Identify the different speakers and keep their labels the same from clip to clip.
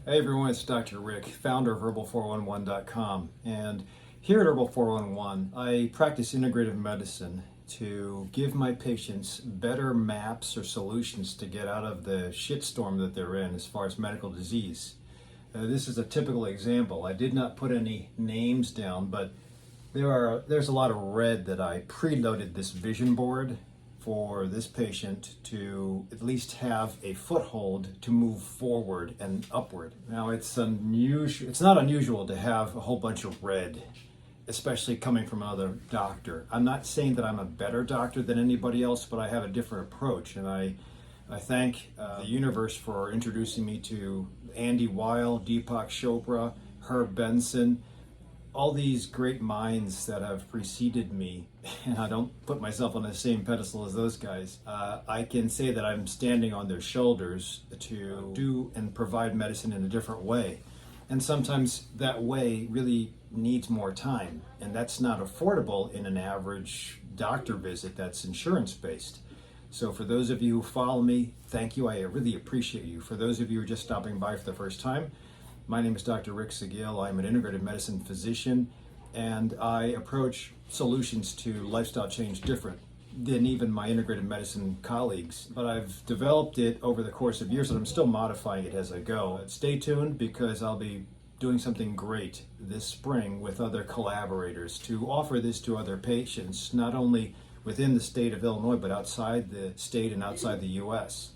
Speaker 1: Hey everyone, it's Dr. Rick, founder of Herbal411.com. And here at Herbal411, I practice integrative medicine to give my patients better maps or solutions to get out of the shitstorm that they're in as far as medical disease. This is a typical example. I did not put any names down, but there's a lot of red that I preloaded this vision board for this patient to at least have a foothold to move forward and upward. Now it's not unusual to have a whole bunch of red, especially coming from another doctor. I'm not saying that I'm a better doctor than anybody else, but I have a different approach, and I thank the universe for introducing me to Andy Weil, Deepak Chopra, Herb Benson, all these great minds that have preceded me, and I don't put myself on the same pedestal as those guys. I can say that I'm standing on their shoulders to do and provide medicine in a different way. And sometimes that way really needs more time, and that's not affordable in an average doctor visit that's insurance-based. So for those of you who follow me, thank you. I really appreciate you. For those of you who are just stopping by for the first time, my name is Dr. Rick Seguil. I'm an integrative medicine physician, and I approach solutions to lifestyle change different than even my integrative medicine colleagues. But I've developed it over the course of years, and I'm still modifying it as I go. Stay tuned, because I'll be doing something great this spring with other collaborators to offer this to other patients, not only within the state of Illinois, but outside the state and outside the U.S.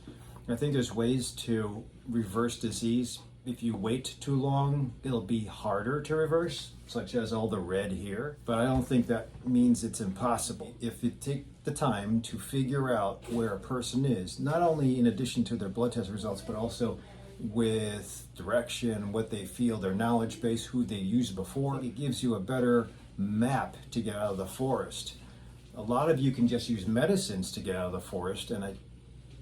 Speaker 1: I think there's ways to reverse disease. If you wait too long, it'll be harder to reverse, such as all the red here. But I don't think that means it's impossible. If you take the time to figure out where a person is, not only in addition to their blood test results, but also with direction, what they feel, their knowledge base, who they used before, it gives you a better map to get out of the forest. A lot of you can just use medicines to get out of the forest, and I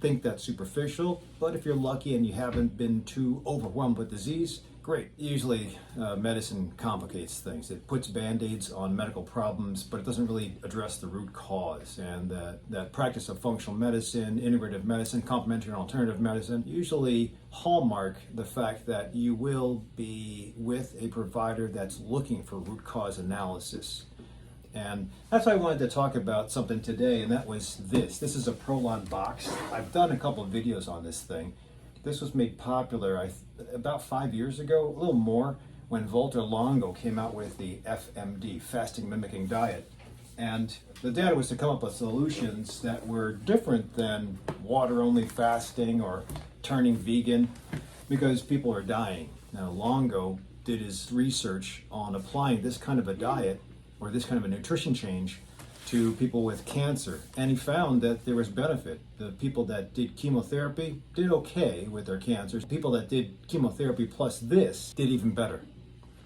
Speaker 1: think that's superficial, but if you're lucky and you haven't been too overwhelmed with disease, great. Usually medicine complicates things. It puts band-aids on medical problems, but it doesn't really address the root cause. And that practice of functional medicine, integrative medicine, complementary and alternative medicine usually hallmark the fact that you will be with a provider that's looking for root cause analysis. And that's why I wanted to talk about something today, and that was this. This is a Prolon box. I've done a couple of videos on this thing. This was made popular about 5 years ago, a little more, when Walter Longo came out with the FMD, fasting mimicking diet. And the data was to come up with solutions that were different than water-only fasting or turning vegan, because people are dying. Now, Longo did his research on applying this kind of a diet or this kind of a nutrition change to people with cancer. And he found that there was benefit. The people that did chemotherapy did okay with their cancers. People that did chemotherapy plus this did even better.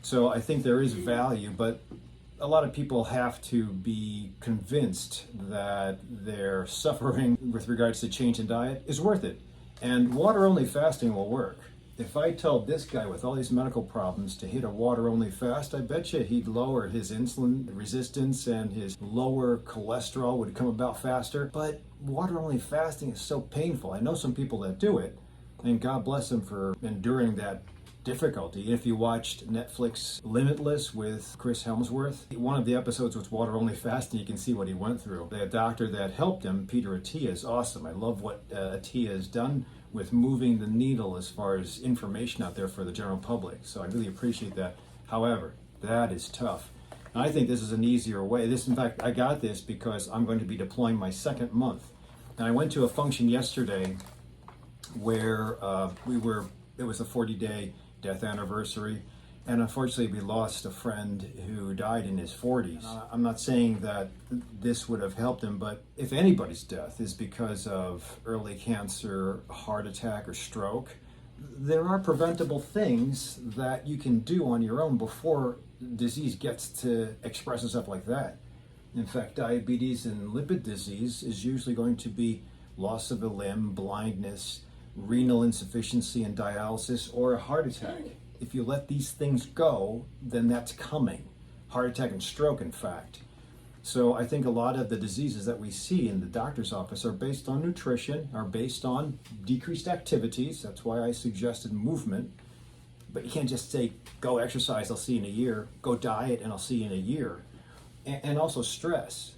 Speaker 1: So I think there is value, but a lot of people have to be convinced that their suffering with regards to change in diet is worth it. And water-only fasting will work. If I told this guy with all these medical problems to hit a water-only fast, I bet you he'd lower his insulin resistance and his lower cholesterol would come about faster. But water-only fasting is so painful. I know some people that do it, and God bless them for enduring that difficulty. If you watched Netflix Limitless with Chris Helmsworth, one of the episodes was water-only fasting. You can see what he went through. The doctor that helped him, Peter Attia, is awesome. I love what Attia has done with moving the needle as far as information out there for the general public. So I really appreciate that. However, that is tough. And I think this is an easier way. In fact, I got this because I'm going to be deploying my second month. And I went to a function yesterday where it was a 40-day death anniversary. And unfortunately, we lost a friend who died in his 40s. I'm not saying that this would have helped him, but if anybody's death is because of early cancer, heart attack, or stroke, there are preventable things that you can do on your own before disease gets to express itself like that. In fact, diabetes and lipid disease is usually going to be loss of a limb, blindness, renal insufficiency and dialysis, or a heart attack. If you let these things go, then that's coming. Heart attack and stroke, in fact. So I think a lot of the diseases that we see in the doctor's office are based on nutrition, are based on decreased activities. That's why I suggested movement. But you can't just say, go exercise, I'll see you in a year. Go diet, and I'll see you in a year. And also stress.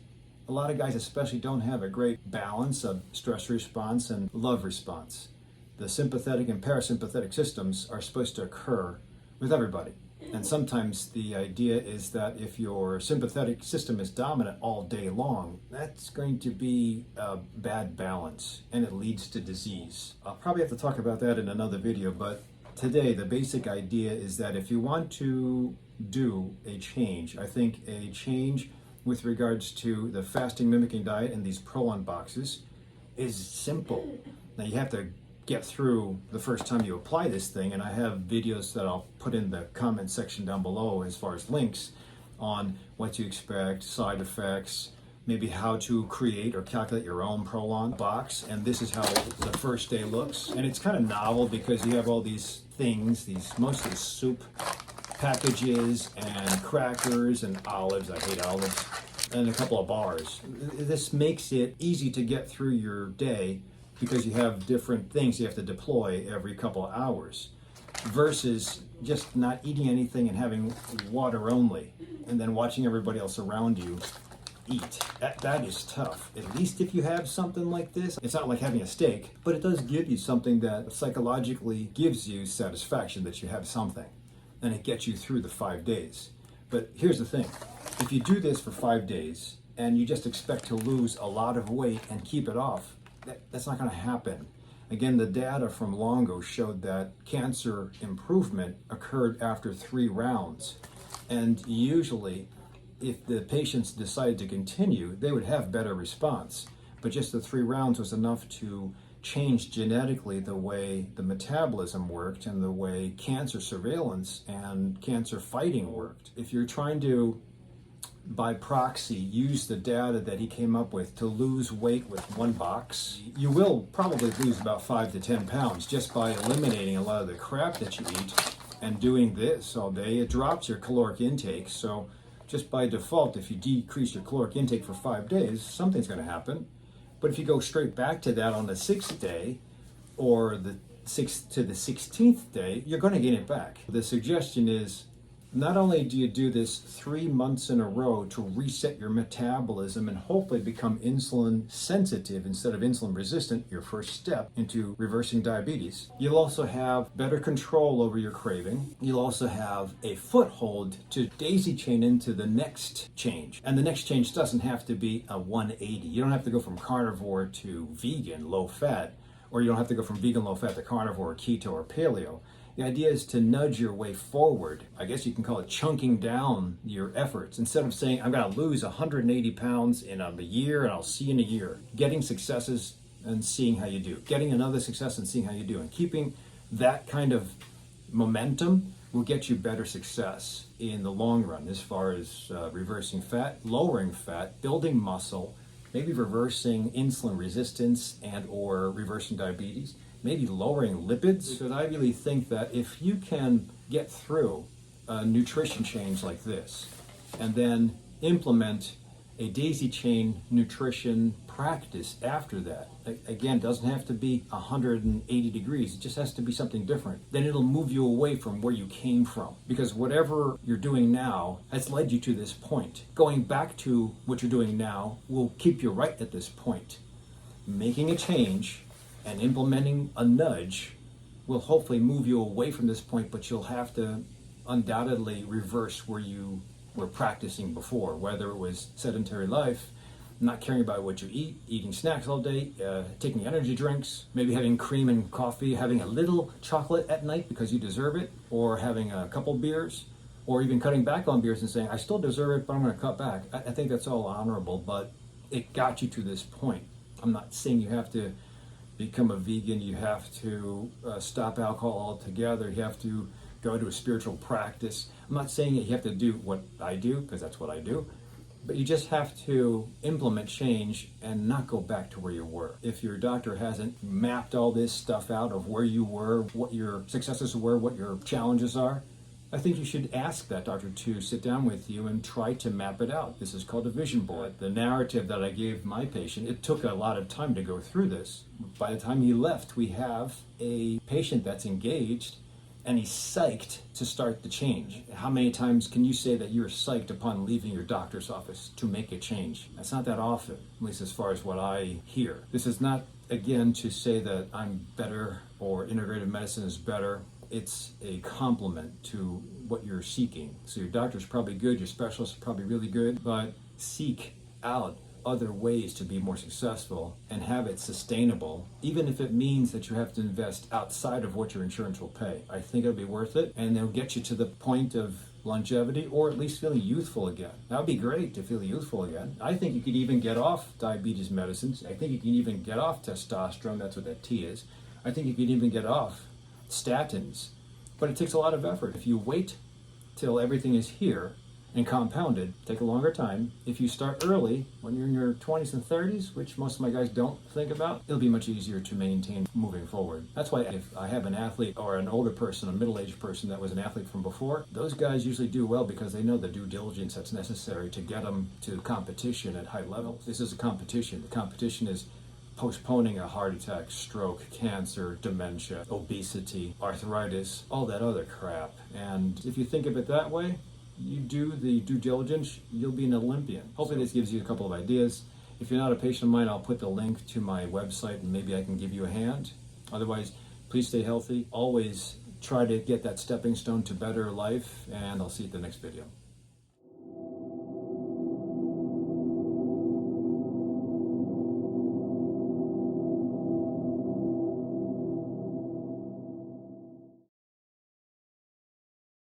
Speaker 1: A lot of guys especially don't have a great balance of stress response and love response. The sympathetic and parasympathetic systems are supposed to occur with everybody. And sometimes the idea is that if your sympathetic system is dominant all day long, that's going to be a bad balance, and it leads to disease. I'll probably have to talk about that in another video, but today the basic idea is that if you want to do a change, I think a change with regards to the fasting mimicking diet and these Prolon boxes is simple. Now you have to get through the first time you apply this thing, and I have videos that I'll put in the comment section down below as far as links on what to expect, side effects, maybe how to create or calculate your own Prolon box. And this is how the first day looks. And it's kind of novel because you have all these things, these mostly soup packages and crackers and olives. I hate olives. And a couple of bars. This makes it easy to get through your day because you have different things you have to deploy every couple of hours versus just not eating anything and having water only and then watching everybody else around you eat. That is tough. At least if you have something like this, it's not like having a steak, but it does give you something that psychologically gives you satisfaction that you have something, and it gets you through the 5 days. But here's the thing. If you do this for 5 days and you just expect to lose a lot of weight and keep it off, that's not going to happen. Again, the data from Longo showed that cancer improvement occurred after 3 rounds. And usually, if the patients decided to continue, they would have better response. But just the 3 rounds was enough to change genetically the way the metabolism worked and the way cancer surveillance and cancer fighting worked. If you're trying to, by proxy, use the data that he came up with to lose weight with 1 box, you will probably lose about 5 to 10 pounds just by eliminating a lot of the crap that you eat and doing this all day. It drops your caloric intake, so just by default, if you decrease your caloric intake for 5 days, something's going to happen. But if you go straight back to that on the 6th day or the 6th to the 16th day, you're going to gain it back. The suggestion is not only do you do this 3 months in a row to reset your metabolism and hopefully become insulin sensitive instead of insulin resistant, your first step into reversing diabetes, you'll also have better control over your craving. You'll also have a foothold to daisy chain into the next change. And the next change doesn't have to be a 180. You don't have to go from carnivore to vegan, low fat, or you don't have to go from vegan, low fat to carnivore, keto, or paleo. The idea is to nudge your way forward. I guess you can call it chunking down your efforts. Instead of saying, I'm going to lose 180 pounds in a year and I'll see you in a year. Getting successes and seeing how you do. Getting another success and seeing how you do. And keeping that kind of momentum will get you better success in the long run as far as reversing fat, lowering fat, building muscle, maybe reversing insulin resistance and or reversing diabetes. Maybe lowering lipids. Because I really think that if you can get through a nutrition change like this and then implement a daisy chain nutrition practice after that, again, doesn't have to be 180 degrees, it just has to be something different, then it'll move you away from where you came from. Because whatever you're doing now has led you to this point. Going back to what you're doing now will keep you right at this point. Making a change and implementing a nudge will hopefully move you away from this point, but you'll have to undoubtedly reverse where you were practicing before, whether it was sedentary life, not caring about what you eat, eating snacks all day, taking energy drinks, maybe having cream and coffee, having a little chocolate at night because you deserve it, or having a couple beers, or even cutting back on beers and saying, I still deserve it, but I'm going to cut back. I think that's all honorable, but it got you to this point. I'm not saying you have to become a vegan, you have to stop alcohol altogether, you have to go to a spiritual practice. I'm not saying that you have to do what I do, because that's what I do, but you just have to implement change and not go back to where you were. If your doctor hasn't mapped all this stuff out of where you were, what your successes were, what your challenges are, I think you should ask that doctor to sit down with you and try to map it out. This is called a vision board. The narrative that I gave my patient, it took a lot of time to go through this. By the time he left, we have a patient that's engaged and he's psyched to start the change. How many times can you say that you're psyched upon leaving your doctor's office to make a change? That's not that often, at least as far as what I hear. This is not, again, to say that I'm better or integrative medicine is better. It's a complement to what you're seeking. So your doctor's probably good, your specialist is probably really good, but seek out other ways to be more successful and have it sustainable, even if it means that you have to invest outside of what your insurance will pay. I think it'll be worth it, and it'll get you to the point of longevity, or at least feeling youthful again. That would be great to feel youthful again. I think you could even get off diabetes medicines. I think you can even get off testosterone. That's what that T is. I think you can even get off statins, but it takes a lot of effort. If you wait till everything is here and compounded, take a longer time. If you start early, when you're in your 20s and 30s, which most of my guys don't think about, it'll be much easier to maintain moving forward. That's why if I have an athlete or an older person, a middle-aged person that was an athlete from before, those guys usually do well because they know the due diligence that's necessary to get them to competition at high levels. This is a competition. The competition is postponing a heart attack, stroke, cancer, dementia, obesity, arthritis, all that other crap. And if you think of it that way, you do the due diligence, you'll be an Olympian. Hopefully this gives you a couple of ideas. If you're not a patient of mine, I'll put the link to my website and maybe I can give you a hand. Otherwise, please stay healthy. Always try to get that stepping stone to better life, and I'll see you at the next video.